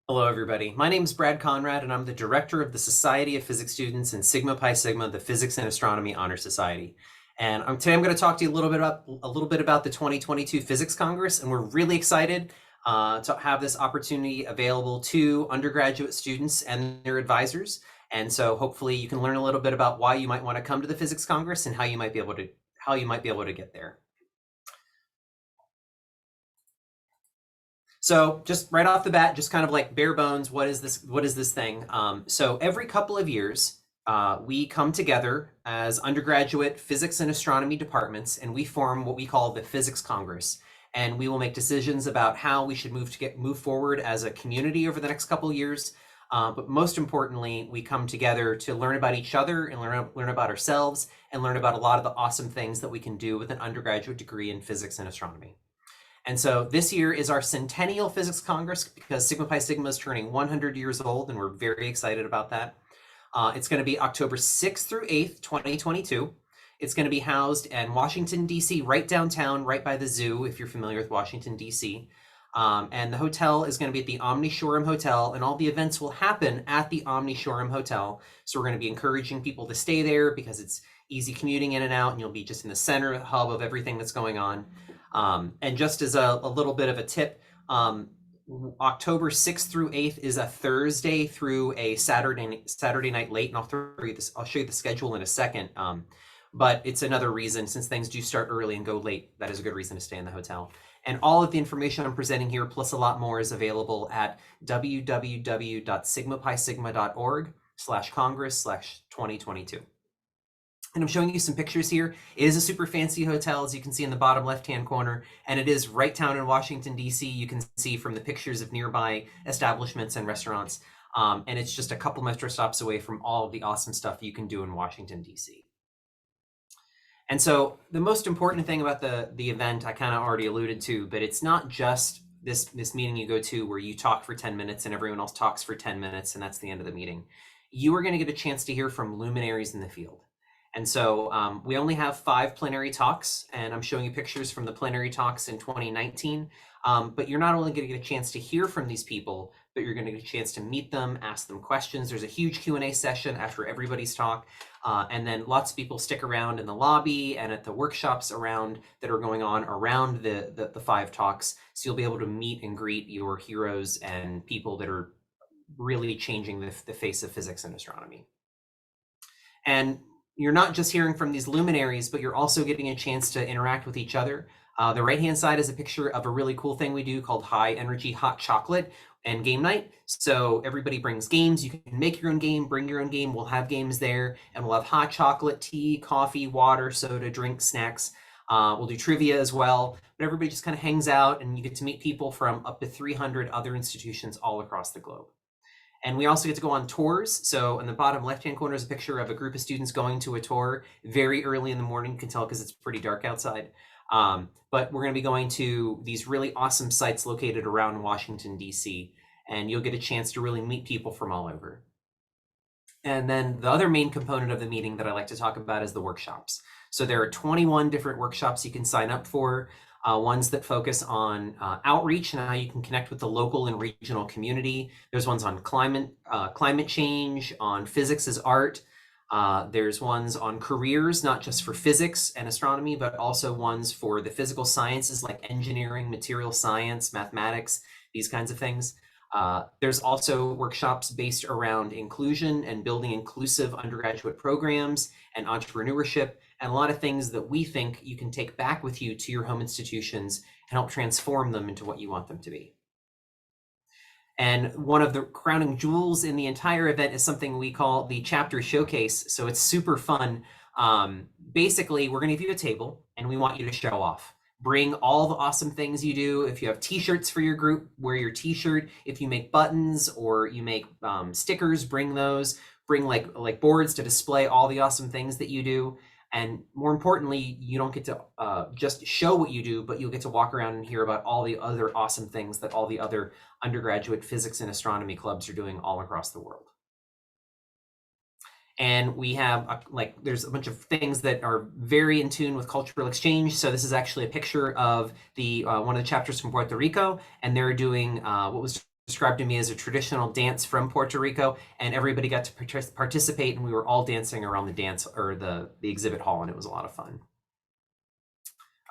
Hello, everybody. My name is Brad Conrad, and I'm the director of the Society of Physics Students in Sigma Pi Sigma, the Physics and Astronomy Honor Society. And today I'm going to talk to you a little bit about the 2022 Physics Congress, and we're really excited to have this opportunity available to undergraduate students and their advisors. And so hopefully you can learn a little bit about why you might want to come to the Physics Congress and how you might be able to get there. So just right off the bat, just kind of like bare bones, what is this thing? So every couple of years, we come together as undergraduate physics and astronomy departments, and we form what we call the Physics Congress. And we will make decisions about how we should move forward as a community over the next couple of years. But most importantly, we come together to learn about each other and learn about ourselves and learn about a lot of the awesome things that we can do with an undergraduate degree in physics and astronomy. And so this year is our Centennial Physics Congress because Sigma Pi Sigma is turning 100 years old, and we're very excited about that. It's going to be October 6th through 8th, 2022. It's going to be housed in Washington, D.C., right downtown, right by the zoo, if you're familiar with Washington, D.C. And the hotel is going to be at the Omni Shoreham Hotel, and all the events will happen at the Omni Shoreham Hotel. So we're going to be encouraging people to stay there because it's easy commuting in and out, and you'll be just in the center hub of everything that's going on. And just as a little bit of a tip, October 6th through 8th is a Thursday through a Saturday night late, and I'll show you the schedule in a second. But it's another reason, since things do start early and go late, that is a good reason to stay in the hotel. And all of the information I'm presenting here, plus a lot more, is available at www.sigmapisigma.org/congress/2022. And I'm showing you some pictures here. It is a super fancy hotel, as you can see in the bottom left-hand corner, and it is right down in Washington, D.C. You can see from the pictures of nearby establishments and restaurants. And it's just a couple metro stops away from all of the awesome stuff you can do in Washington, D.C. And so the most important thing about the event, I kind of already alluded to, but it's not just this meeting you go to where you talk for 10 minutes and everyone else talks for 10 minutes, and that's the end of the meeting. You are going to get a chance to hear from luminaries in the field. And so we only have 5 plenary talks, and I'm showing you pictures from the plenary talks in 2019. But you're not only going to get a chance to hear from these people, but you're going to get a chance to meet them, ask them questions. There's a huge Q&A session after everybody's talk. And then lots of people stick around in the lobby and at the workshops around that are going on around the 5 talks. So you'll be able to meet and greet your heroes and people that are really changing the face of physics and astronomy. And you're not just hearing from these luminaries, but you're also getting a chance to interact with each other. The right-hand side is a picture of a really cool thing we do called high energy hot chocolate and game night. So everybody brings games. You can make your own game, bring your own game. We'll have games there, and we'll have hot chocolate, tea, coffee, water, soda, drink, snacks. We'll do trivia as well, but everybody just kind of hangs out, and you get to meet people from up to 300 other institutions all across the globe. And we also get to go on tours. So in the bottom left-hand corner is a picture of a group of students going to a tour very early in the morning. You can tell because it's pretty dark outside. But we're going to be going to these really awesome sites located around Washington, D.C., and you'll get a chance to really meet people from all over. And then the other main component of the meeting that I like to talk about is the workshops. So there are 21 different workshops you can sign up for. Ones that focus on outreach and how you can connect with the local and regional community. There's ones on climate change, on physics as art. There's ones on careers, not just for physics and astronomy, but also ones for the physical sciences like engineering, material science, mathematics, these kinds of things. There's also workshops based around inclusion and building inclusive undergraduate programs and entrepreneurship, and a lot of things that we think you can take back with you to your home institutions and help transform them into what you want them to be. And one of the crowning jewels in the entire event is something we call the chapter showcase. So it's super fun. Basically, we're going to give you a table and we want you to show off. Bring all the awesome things you do. If you have t-shirts for your group, wear your t-shirt. If you make buttons or you make stickers, bring those. Bring like boards to display all the awesome things that you do. And more importantly, you don't get to just show what you do, but you'll get to walk around and hear about all the other awesome things that all the other undergraduate physics and astronomy clubs are doing all across the world. And we have there's a bunch of things that are very in tune with cultural exchange. So this is actually a picture of the one of the chapters from Puerto Rico, and they're doing what was described to me as a traditional dance from Puerto Rico, and everybody got to participate, and we were all dancing around the dance or the exhibit hall, and it was a lot of fun.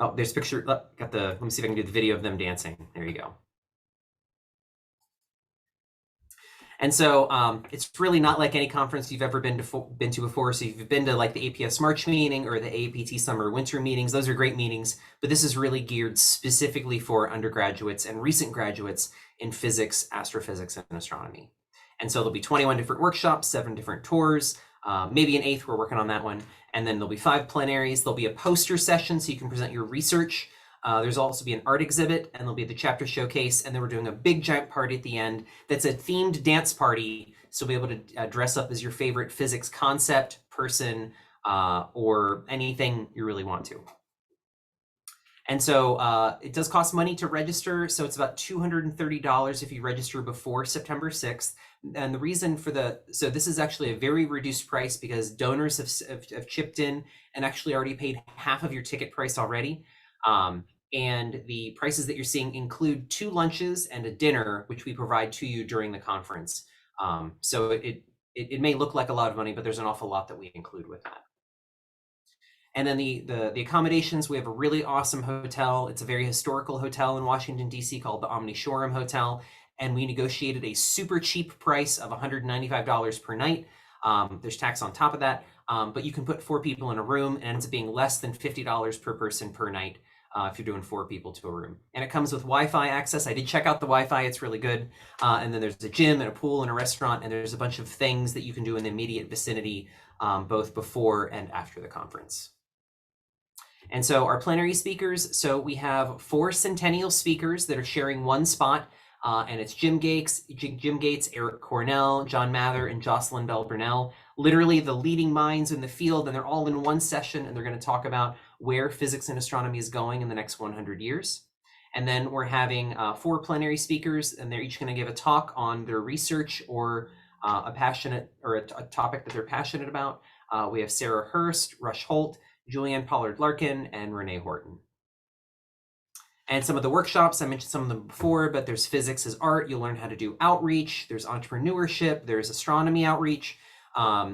Oh, there's a picture. Look, let me see if I can do the video of them dancing. There you go. And so it's really not like any conference you've ever been to before. So if you've been to like the APS March meeting or the AAPT summer winter meetings, those are great meetings, but this is really geared specifically for undergraduates and recent graduates in physics, astrophysics, and astronomy. And so there'll be 21 different workshops, 7 different tours, maybe an 8th, we're working on that one. And then there'll be 5 plenaries. There'll be a poster session so you can present your research. There's also be an art exhibit, and there'll be the chapter showcase, and then we're doing a big giant party at the end that's a themed dance party, so you'll be able to dress up as your favorite physics concept, person, or anything you really want to. And so it does cost money to register, so it's about $230 if you register before September 6th. And the reason for so this is actually a very reduced price because donors have chipped in and actually already paid half of your ticket price already. And the prices that you're seeing include 2 lunches and a dinner, which we provide to you during the conference. So it may look like a lot of money, but there's an awful lot that we include with that. And then the accommodations, we have a really awesome hotel. It's a very historical hotel in Washington, D.C. called the Omni Shoreham Hotel. And we negotiated a super cheap price of $195 per night. There's tax on top of that, but you can put 4 people in a room, and it ends up being less than $50 per person per night if you're doing 4 people to a room. And it comes with Wi-Fi access. I did check out the Wi-Fi, it's really good. And then there's a gym and a pool and a restaurant, and there's a bunch of things that you can do in the immediate vicinity, both before and after the conference. And so our plenary speakers, so we have 4 centennial speakers that are sharing one spot. And it's Jim Gates, Eric Cornell, John Mather, and Jocelyn Bell Burnell, literally the leading minds in the field, and they're all in one session, and they're going to talk about where physics and astronomy is going in the next 100 years. And then we're having 4 plenary speakers, and they're each going to give a talk on their research or a topic that they're passionate about. We have Sarah Hurst, Rush Holt, Julianne Pollard Larkin, and Renee Horton. And some of the workshops, I mentioned some of them before, but there's physics as art. You'll learn how to do outreach. There's entrepreneurship. There's astronomy outreach.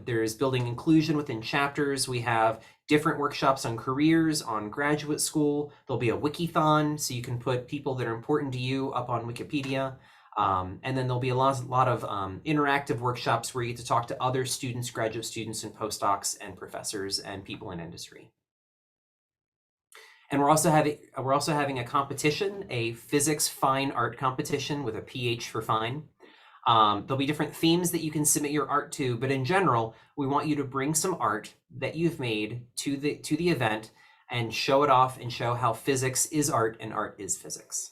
There's building inclusion within chapters. We have different workshops on careers, on graduate school. There'll be a wikithon, so you can put people that are important to you up on Wikipedia. And then there'll be a lot of interactive workshops where you get to talk to other students, graduate students, and postdocs, and professors, and people in industry. And we're also having a competition, a physics fine art competition with a PH for fine. There'll be different themes that you can submit your art to, but in general, we want you to bring some art that you've made to the event and show it off and show how physics is art and art is physics.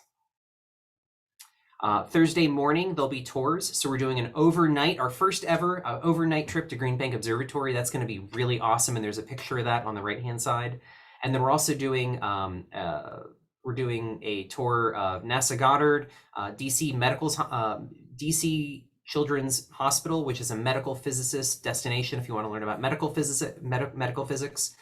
Thursday morning, there'll be tours. So we're doing an overnight, our first ever overnight trip to Green Bank Observatory. That's going to be really awesome. And there's a picture of that on the right-hand side. And then we're also doing a tour of NASA Goddard, DC Children's Hospital, which is a medical physicist destination if you want to learn about medical physics.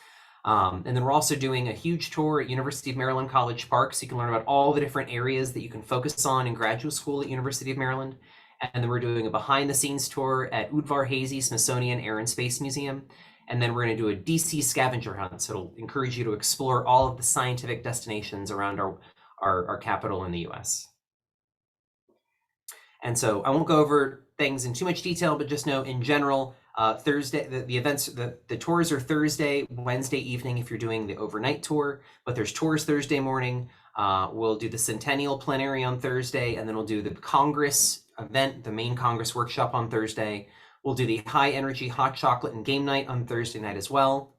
And then we're also doing a huge tour at University of Maryland College Park, so you can learn about all the different areas that you can focus on in graduate school at University of Maryland. And then we're doing a behind-the-scenes tour at Udvar-Hazy Smithsonian Air and Space Museum. And then we're going to do a DC scavenger hunt, so it'll encourage you to explore all of the scientific destinations around our capital in the US. And so I won't go over things in too much detail, but just know in general, Thursday, the tours are Thursday, Wednesday evening if you're doing the overnight tour, but there's tours Thursday morning. We'll do the Centennial Plenary on Thursday, and then we'll do the Congress event, the main Congress workshop on Thursday. We'll do the high energy hot chocolate and game night on Thursday night as well.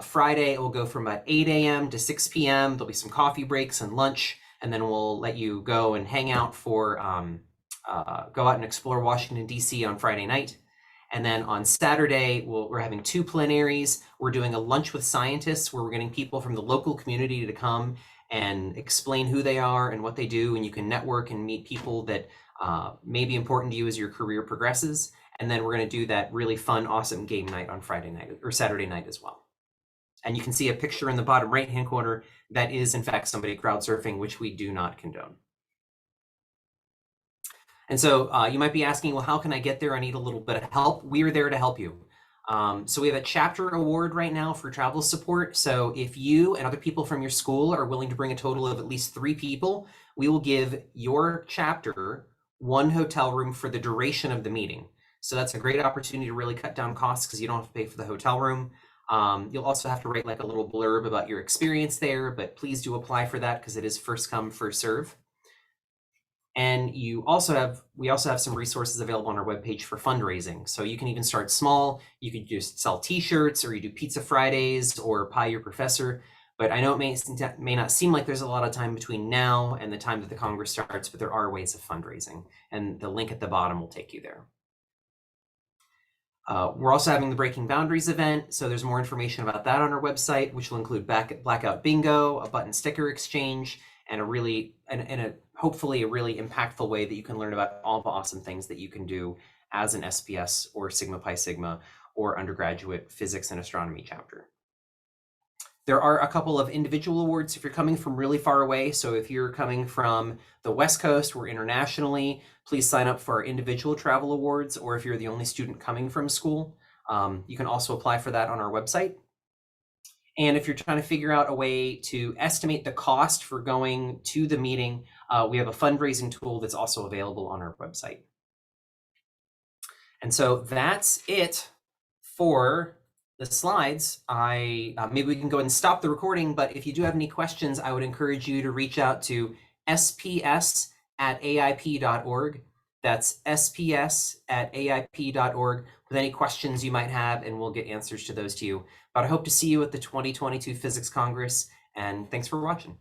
Friday, it will go from about 8 a.m. to 6 p.m. There'll be some coffee breaks and lunch, and then we'll let you go and hang out for, go out and explore Washington, D.C. on Friday night. And then on Saturday, we're having 2 plenaries. We're doing a lunch with scientists where we're getting people from the local community to come and explain who they are and what they do. And you can network and meet people that may be important to you as your career progresses. And then we're going to do that really fun, awesome game night on Friday night or Saturday night as well. And you can see a picture in the bottom right-hand corner that is, in fact, somebody crowd surfing, which we do not condone. And so you might be asking, well, how can I get there? I need a little bit of help. We are there to help you. So we have a chapter award right now for travel support. So if you and other people from your school are willing to bring a total of at least 3 people, we will give your chapter 1 hotel room for the duration of the meeting. So that's a great opportunity to really cut down costs because you don't have to pay for the hotel room. You'll also have to write like a little blurb about your experience there, but please do apply for that because it is first come, first serve. And we also have some resources available on our webpage for fundraising. So you can even start small. You could just sell t-shirts, or you do pizza Fridays or pie your professor. But I know it may not seem like there's a lot of time between now and the time that the Congress starts, but there are ways of fundraising. And the link at the bottom will take you there. We're also having the Breaking Boundaries event, so there's more information about that on our website, which will include blackout bingo, a button sticker exchange, and hopefully a really impactful way that you can learn about all the awesome things that you can do as an SPS or Sigma Pi Sigma or undergraduate physics and astronomy chapter. There are a couple of individual awards if you're coming from really far away. So if you're coming from the West Coast or internationally, please sign up for our individual travel awards, or if you're the only student coming from school, you can also apply for that on our website. And if you're trying to figure out a way to estimate the cost for going to the meeting, we have a fundraising tool that's also available on our website. And so that's it for the slides. Maybe we can go ahead and stop the recording, but if you do have any questions, I would encourage you to reach out to sps@aip.org. That's sps@aip.org with any questions you might have, and we'll get answers to those to you. But I hope to see you at the 2022 Physics Congress, and thanks for watching.